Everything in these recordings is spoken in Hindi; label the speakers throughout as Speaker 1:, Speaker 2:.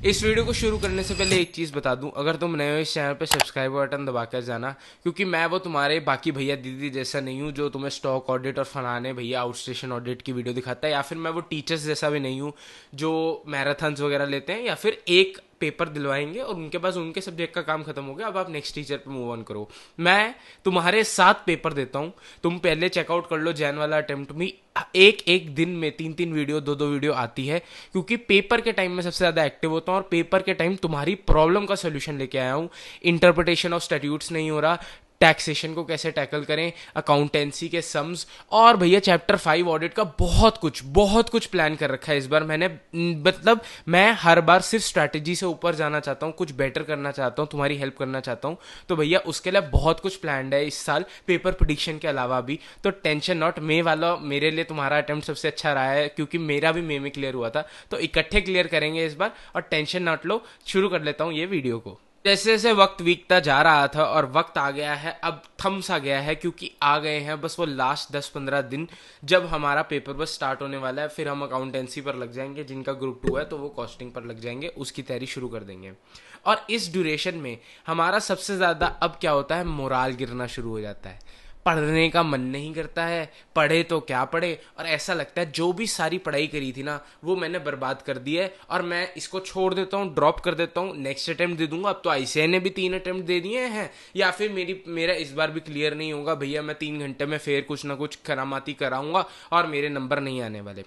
Speaker 1: इस वीडियो को शुरू करने से पहले एक चीज़ बता दूं, अगर तुम नए हो इस चैनल पर सब्सक्राइब बटन दबा कर जाना, क्योंकि मैं वो तुम्हारे बाकी भैया दीदी जैसा नहीं हूं जो तुम्हें स्टॉक ऑडिट और फलाने भैया आउटस्टेशन ऑडिट की वीडियो दिखाता है, या फिर मैं वो टीचर्स जैसा भी नहीं हूं जो मैराथन्स वगैरह लेते हैं या फिर एक पेपर दिलवाएंगे और उनके पास उनके सब्जेक्ट का काम खत्म हो गया, अब आप नेक्स्ट टीचर पे मूव ऑन करो। मैं तुम्हारे साथ पेपर देता हूँ, तुम पहले चेकआउट कर लो जैन वाला अटेम्प्ट में। एक एक दिन में 3 3 वीडियो 2 2 वीडियो आती है, क्योंकि पेपर के टाइम में सबसे ज़्यादा एक्टिव होता हूँ और पेपर के टाइम तुम्हारी प्रॉब्लम का सोल्यूशन लेके आया हूँ। इंटरप्रिटेशन ऑफ स्टैट्यूट्स नहीं हो रहा, टैक्सेशन को कैसे टैकल करें, अकाउंटेंसी के सम्स, और भैया चैप्टर 5 ऑडिट का बहुत कुछ प्लान कर रखा है इस बार मैंने। मतलब मैं हर बार सिर्फ स्ट्रैटेजी से ऊपर जाना चाहता हूँ, कुछ बेटर करना चाहता हूँ, तुम्हारी हेल्प करना चाहता हूँ। तो भैया उसके लिए बहुत कुछ प्लान है इस साल पेपर प्रिडिक्शन के अलावा भी। तो टेंशन नॉट, मे वाला मेरे लिए तुम्हारा अटेम्प्ट सबसे अच्छा रहा है, क्योंकि मेरा भी मे में क्लियर हुआ था, तो इकट्ठे क्लियर करेंगे इस बार। और टेंशन नॉट लो, शुरू कर लेता हूँ ये वीडियो को। जैसे जैसे वक्त बीतता जा रहा था और वक्त आ गया है, अब थम सा गया है, क्योंकि आ गए हैं बस वो लास्ट 10 15 दिन जब हमारा पेपर बस स्टार्ट होने वाला है। फिर हम अकाउंटेंसी पर लग जाएंगे, जिनका ग्रुप 2 है तो वो कॉस्टिंग पर लग जाएंगे, उसकी तैयारी शुरू कर देंगे। और इस ड्यूरेशन में हमारा सबसे ज़्यादा अब क्या होता है, मोराल गिरना शुरू हो जाता है। पढ़ने का मन नहीं करता है, पढ़े तो क्या पढ़े, और ऐसा लगता है जो भी सारी पढ़ाई करी थी ना वो मैंने बर्बाद कर दी है और मैं इसको छोड़ देता हूँ, ड्रॉप कर देता हूँ, नेक्स्ट अटेम्प्ट दे दूंगा। अब तो आईसीआई ने भी 3 अटेम्प्ट दे दिए हैं, या फिर मेरा इस बार भी क्लियर नहीं होगा भैया, मैं 3 घंटे में फिर कुछ ना कुछ करामाती कराऊंगा और मेरे नंबर नहीं आने वाले।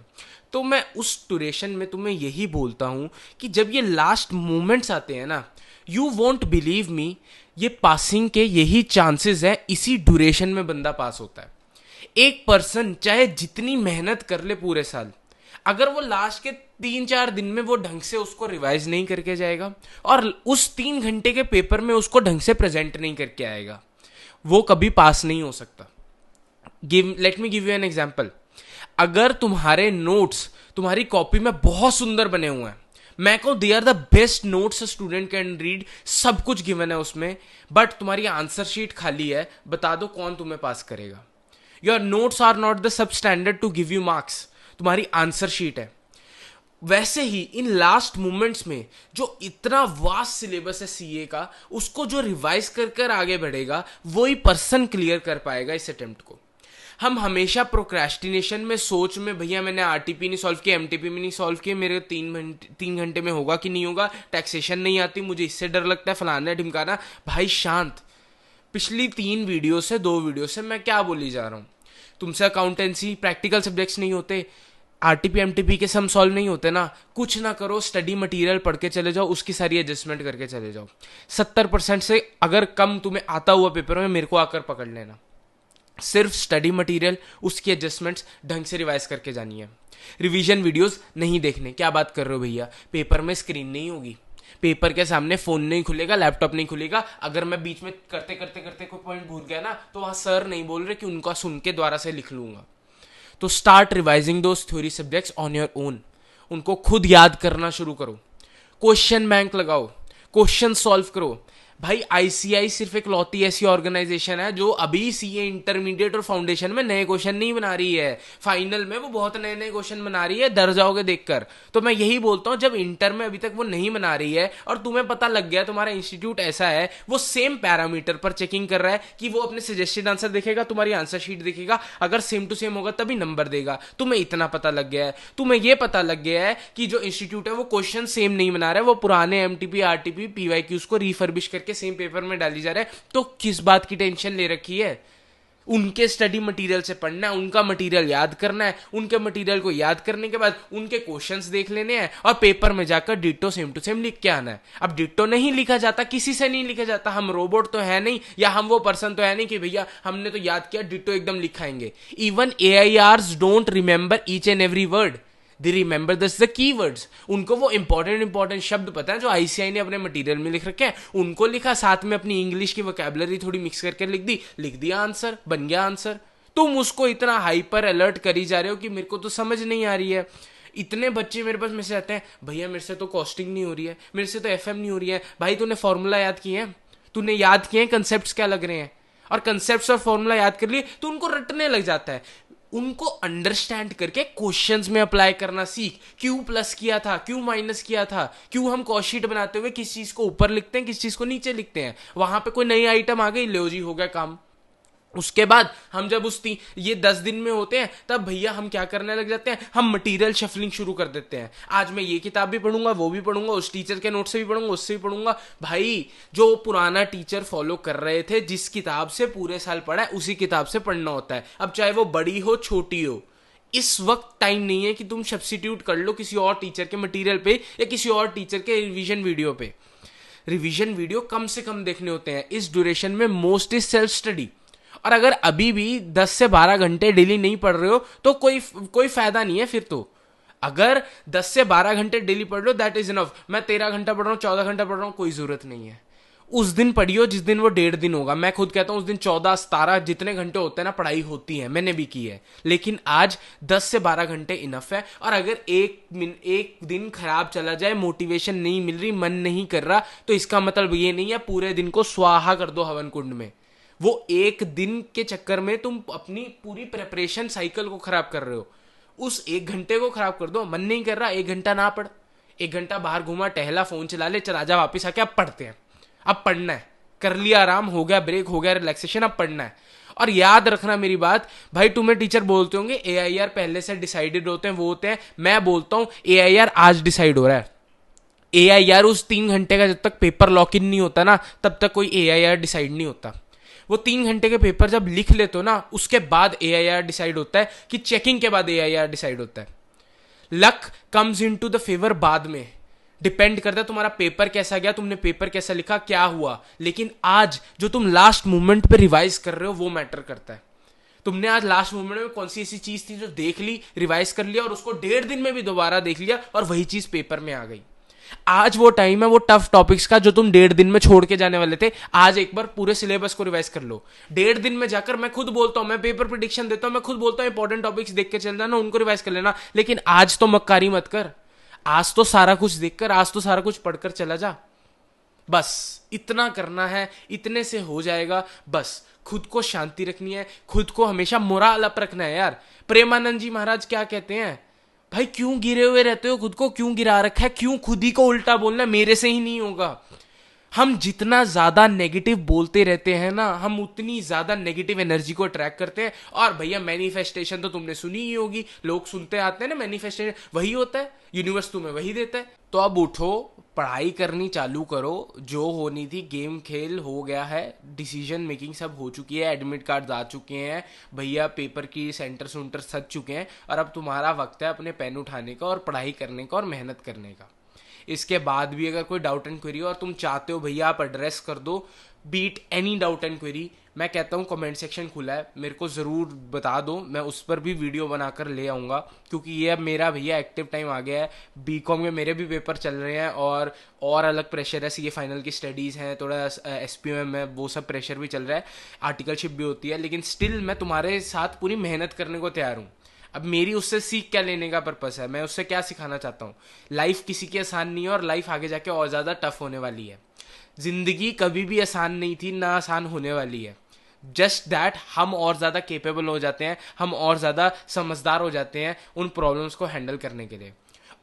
Speaker 1: तो मैं उस ड्यूरेशन में तुम्हें यही बोलता हूँ कि जब ये लास्ट मोमेंट्स आते हैं ना, यू वॉन्ट बिलीव मी, ये पासिंग के यही चांसेस है, इसी ड्यूरेशन में बंदा पास होता है। एक पर्सन चाहे जितनी मेहनत कर ले पूरे साल, अगर वो लास्ट के 3 4 दिन में वो ढंग से उसको रिवाइज नहीं करके जाएगा और उस 3 घंटे के पेपर में उसको ढंग से प्रेजेंट नहीं करके आएगा, वो कभी पास नहीं हो सकता। Let me give you an example. अगर तुम्हारे नोट्स तुम्हारी कॉपी में बहुत सुंदर बने हुए हैं, मैं कहूँ they are the best notes a student can read, सब कुछ गिवन है उसमें, बट तुम्हारी आंसर शीट खाली है, बता दो कौन तुम्हें पास करेगा? Your notes are not the sub standard to give you marks, तुम्हारी आंसर शीट है। वैसे ही इन लास्ट मोमेंट्स में जो इतना वास्ट सिलेबस है सीए का, उसको जो रिवाइज कर कर आगे बढ़ेगा वही पर्सन क्लियर कर पाएगा इस अटेम्प्ट को। हम हमेशा प्रोक्रेस्टिनेशन में, सोच में, भैया मैंने आरटीपी नहीं सॉल्व किया, एमटीपी में नहीं सॉल्व किया, मेरे 3 घंटे में होगा कि नहीं होगा, टैक्सेशन नहीं आती, मुझे इससे डर लगता है, फलाना ढिमकाना। भाई शांत, पिछली 3 वीडियो से 2 वीडियो से मैं क्या बोली जा रहा हूँ? तुमसे अकाउंटेंसी प्रैक्टिकल सब्जेक्ट्स नहीं होते, आरटीपी एमटीपी के सम सॉल्व नहीं होते ना, कुछ ना करो, स्टडी मटेरियल पढ़ के चले जाओ, उसकी सारी एडजस्टमेंट करके चले जाओ। 70% से अगर कम तुम्हें आता हुआ पेपर में मेरे को आकर पकड़ लेना। सिर्फ स्टडी मटेरियल, उसकी एडजस्टमेंट्स ढंग से रिवाइज करके जानी है। रिवीजन वीडियोस नहीं देखने। क्या बात कर रहे हो भैया, पेपर में स्क्रीन नहीं होगी, पेपर के सामने फोन नहीं खुलेगा, लैपटॉप नहीं खुलेगा। अगर मैं बीच में करते करते करते कोई पॉइंट भूल गया ना, तो वहां सर नहीं बोल रहे कि उनका सुन के द्वारा से लिख लूंगा। तो start revising those theory subjects on your own, उनको खुद याद करना शुरू करो, क्वेश्चन बैंक लगाओ, क्वेश्चन सॉल्व करो। भाई आईसीआई सिर्फ एक लौती ऐसी ऑर्गेनाइजेशन है जो अभी सीए इंटरमीडिएट और फाउंडेशन में नए क्वेश्चन नहीं बना रही है, फाइनल में वो बहुत नए नए क्वेश्चन बना रही है, डर जाओगे देखकर। तो मैं यही बोलता हूं, जब इंटर में अभी तक वो नहीं बना रही है और तुम्हें पता लग गया तुम्हारा इंस्टीट्यूट ऐसा है, वो सेम पैरामीटर पर चेकिंग कर रहा है कि वो अपने सजेस्टेड आंसर देखेगा, तुम्हारी आंसर शीट देखेगा, अगर सेम टू सेम होगा तभी नंबर देगा। तुम्हें इतना पता लग गया है, तुम्हें यह पता लग गया है कि जो इंस्टीट्यूट है वो क्वेश्चन सेम नहीं बना रहा है, वो पुराने एमटीपी आरटीपी पीवाईक्यूज को रिफर्बिश करके सेम पेपर में डाली जा रहा है। तो किस बात की टेंशन ले रखी है? उनके स्टडी मटेरियल से पढ़ना है, उनका मटेरियल याद करना है, उनके मटेरियल को याद करने के बाद उनके क्वेश्चंस देख लेने हैं और पेपर में जाकर डिट्टो सेम टू सेम लिख के आना है। अब डिट्टो नहीं लिखा जाता, किसी से नहीं लिखा जाता, हम रोबोट तो है नहीं, या हम वो पर्सन तो है नहीं कि भैया हमने तो याद किया डिट्टो एकदम लिखाएंगे। Even AIRs don't remember each and every word, they remember दस द कीवर्ड्स। उनको वो इंपॉर्टेंट शब्द पता है जो आईसीआई ने अपने मटेरियल में लिख रखे हैं, उनको लिखा, साथ में अपनी इंग्लिश की वोकैबुलरी थोड़ी मिक्स करके लिख दिया आंसर, बन गया आंसर। तुम उसको इतना हाइपर अलर्ट करी जा रहे हो कि मेरे को तो समझ नहीं आ रही है। इतने बच्चे मेरे पास मैसेज आते हैं, भैया मेरे से तो कॉस्टिंग नहीं हो रही है, मेरे से तो एफएम नहीं हो रही है। भाई तूने फॉर्मूला याद किए हैं, तूने याद किए हैं कंसेप्ट क्या लग रहे हैं, और कंसेप्ट और फॉर्मूला याद कर लिए तो उनको रटने लग जाता है। उनको अंडरस्टैंड करके क्वेश्चंस में अप्लाई करना सीख। क्यों प्लस किया था, क्यों माइनस किया था, क्यों हम कॉस्ट बनाते हुए किस चीज को ऊपर लिखते हैं, किस चीज को नीचे लिखते हैं। वहां पे कोई नई आइटम आ गई, लो जी हो गया काम। उसके बाद हम जब ये 10 दिन में होते हैं, तब भैया हम क्या करने लग जाते हैं, हम मटेरियल शफलिंग शुरू कर देते हैं। आज मैं ये किताब भी पढ़ूंगा, वो भी पढ़ूंगा, उस टीचर के नोट से भी पढ़ूंगा, उससे भी पढ़ूंगा। भाई जो पुराना टीचर फॉलो कर रहे थे, जिस किताब से पूरे साल पढ़ा है, उसी किताब से पढ़ना होता है। अब चाहे वो बड़ी हो छोटी हो, इस वक्त टाइम नहीं है कि तुम सब्स्टिट्यूट कर लो किसी और टीचर के मटेरियल पे या किसी और टीचर के रिवीजन वीडियो पे। रिवीजन वीडियो कम से कम देखने होते हैं इस ड्यूरेशन में। Most is self study. और अगर अभी भी 10 से 12 घंटे डेली नहीं पढ़ रहे हो तो कोई फायदा नहीं है फिर तो। अगर 10 से 12 घंटे डेली पढ़ लो, दैट इज इनफ। मैं 13 घंटा पढ़ रहा हूँ, 14 घंटा पढ़ रहा हूँ, कोई जरूरत नहीं है। उस दिन पढ़ियो जिस दिन वो 1.5 दिन होगा। मैं खुद कहता हूं उस दिन 14 17 जितने घंटे होते हैं ना, पढ़ाई होती है, मैंने भी की है। लेकिन आज 10 से 12 घंटे इनफ है। और अगर एक दिन खराब चला जाए, मोटिवेशन नहीं मिल रही, मन नहीं कर रहा, तो इसका मतलब ये नहीं है पूरे दिन को स्वाहा कर दो हवन कुंड में। वो एक दिन के चक्कर में तुम अपनी पूरी प्रिपरेशन साइकिल को खराब कर रहे हो। उस एक घंटे को खराब कर दो। मन नहीं कर रहा, 1 घंटा ना पढ़, 1 घंटा बाहर घूमा, टहला, फोन चला ले, चल आजा वापिस आके अब पढ़ते हैं। अब पढ़ना है, कर लिया आराम, हो गया ब्रेक, हो गया रिलैक्सेशन, अब पढ़ना है। और याद रखना मेरी बात, भाई तुम्हें टीचर बोलते होंगे AIR पहले से डिसाइडेड होते हैं, वो होते हैं। मैं बोलता हूं AIR आज डिसाइड हो रहा है। AIR उस 3 घंटे का जब तक पेपर लॉक इन नहीं होता ना, तब तक कोई AIR डिसाइड नहीं होता। वो 3 घंटे के पेपर जब लिख लेते हो ना, उसके बाद AIR डिसाइड होता है, कि चेकिंग के बाद AIR डिसाइड होता है। Luck comes into the favour बाद में। डिपेंड करता है तुम्हारा पेपर कैसा गया, तुमने पेपर कैसा लिखा, क्या हुआ। लेकिन आज जो तुम लास्ट मोमेंट पे रिवाइज कर रहे हो, वो मैटर करता है। तुमने आज लास्ट मोमेंट में कौन सी ऐसी चीज थी जो देख ली, रिवाइज कर लिया, और उसको 1.5 दिन में भी दोबारा देख लिया, और वही चीज पेपर में आ गई। आज वो टाइम है वो टफ टॉपिक्स का जो तुम 1.5 दिन में छोड़ के जाने वाले थे। आज एक बार पूरे सिलेबस को रिवाइज कर लो। 1.5 दिन में जाकर, मैं खुद बोलता हूं, मैं पेपर प्रिडिक्शन देता हूं, मैं खुद बोलता हूं इंपॉर्टेंट टॉपिक्स देख के चल जाना, उनको रिवाइज कर लेना। लेकिन आज तो मक्कारी मत कर। आज तो सारा कुछ देखकर, आज तो सारा कुछ पढ़कर चला जा। बस इतना करना है, इतने से हो जाएगा। बस खुद को शांति रखनी है, खुद को हमेशा मोराल अप रखना है यार। प्रेमानंद जी महाराज क्या कहते हैं, भाई क्यों गिरे हुए रहते हो, खुद को क्यों गिरा रखा है, क्यों खुद ही को उल्टा बोलना है, मेरे से ही नहीं होगा। हम जितना ज्यादा नेगेटिव बोलते रहते हैं ना, हम उतनी ज्यादा नेगेटिव एनर्जी को अट्रैक्ट करते हैं। और भैया मैनिफेस्टेशन तो तुमने सुनी ही होगी, लोग सुनते आते हैं ना, मैनिफेस्टेशन वही होता है, यूनिवर्स तुम्हें वही देता है। तो अब उठो, पढ़ाई करनी चालू करो। जो होनी थी गेम खेल हो गया है, डिसीजन मेकिंग सब हो चुकी है, एडमिट कार्ड आ चुके हैं भैया, पेपर की सेंटर सुंटर सज चुके हैं। और अब तुम्हारा वक्त है अपने पेन उठाने का और पढ़ाई करने का और मेहनत करने का। इसके बाद भी अगर कोई डाउट एंड क्वेरी और तुम चाहते हो भैया आप एड्रेस कर दो, be it any doubt and query, मैं कहता हूँ कमेंट सेक्शन खुला है, मेरे को ज़रूर बता दो, मैं उस पर भी वीडियो बनाकर ले आऊँगा। क्योंकि ये अब मेरा भैया एक्टिव टाइम आ गया है। बीकॉम में मेरे भी पेपर चल रहे हैं और अलग प्रेशर है, सीए फाइनल की स्टडीज़ हैं, थोड़ा SPOM है, वो सब प्रेशर भी चल रहा है, आर्टिकलशिप भी होती है। लेकिन स्टिल मैं तुम्हारे साथ पूरी मेहनत करने को तैयार हूँ। अब मेरी उससे सीख क्या लेने का पर्पस है, मैं उससे क्या सिखाना चाहता हूँ। लाइफ किसी की आसान नहीं है और लाइफ आगे जाके और ज़्यादा टफ होने वाली है। जिंदगी कभी भी आसान नहीं थी, ना आसान होने वाली है। जस्ट दैट हम और ज़्यादा केपेबल हो जाते हैं, हम और ज़्यादा समझदार हो जाते हैं उन प्रॉब्लम्स को हैंडल करने के लिए।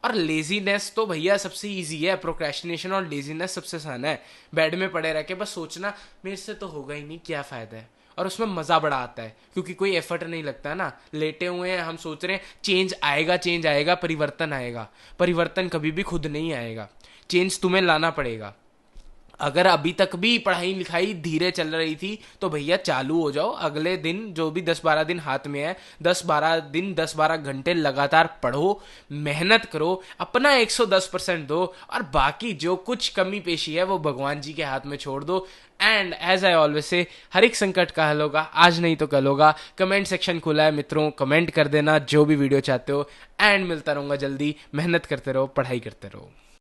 Speaker 1: और लेजीनेस तो भैया सबसे इजी है, प्रोक्रेस्टिनेशन और लेजीनेस सबसे आसान है। बेड में पड़े रह के बस सोचना मेरे से तो होगा ही नहीं, क्या फ़ायदा है। और उसमें मज़ा बड़ा आता है क्योंकि कोई एफर्ट नहीं लगता ना। लेटे हुए हैं हम, सोच रहे हैं चेंज आएगा, परिवर्तन आएगा। परिवर्तन कभी भी खुद नहीं आएगा, चेंज तुम्हें लाना पड़ेगा। अगर अभी तक भी पढ़ाई लिखाई धीरे चल रही थी तो भैया चालू हो जाओ। अगले दिन जो भी 10-12 दिन हाथ में है, 10-12 दिन 10-12 घंटे लगातार पढ़ो, मेहनत करो, अपना 110% दो, और बाकी जो कुछ कमी पेशी है वो भगवान जी के हाथ में छोड़ दो। And as I always say, हर एक संकट का हल होगा, आज नहीं तो कल होगा। कमेंट सेक्शन खुला है मित्रों, कमेंट कर देना जो भी वीडियो चाहते हो। एंड मिलता रहूंगा जल्दी। मेहनत करते रहो, पढ़ाई करते रहो।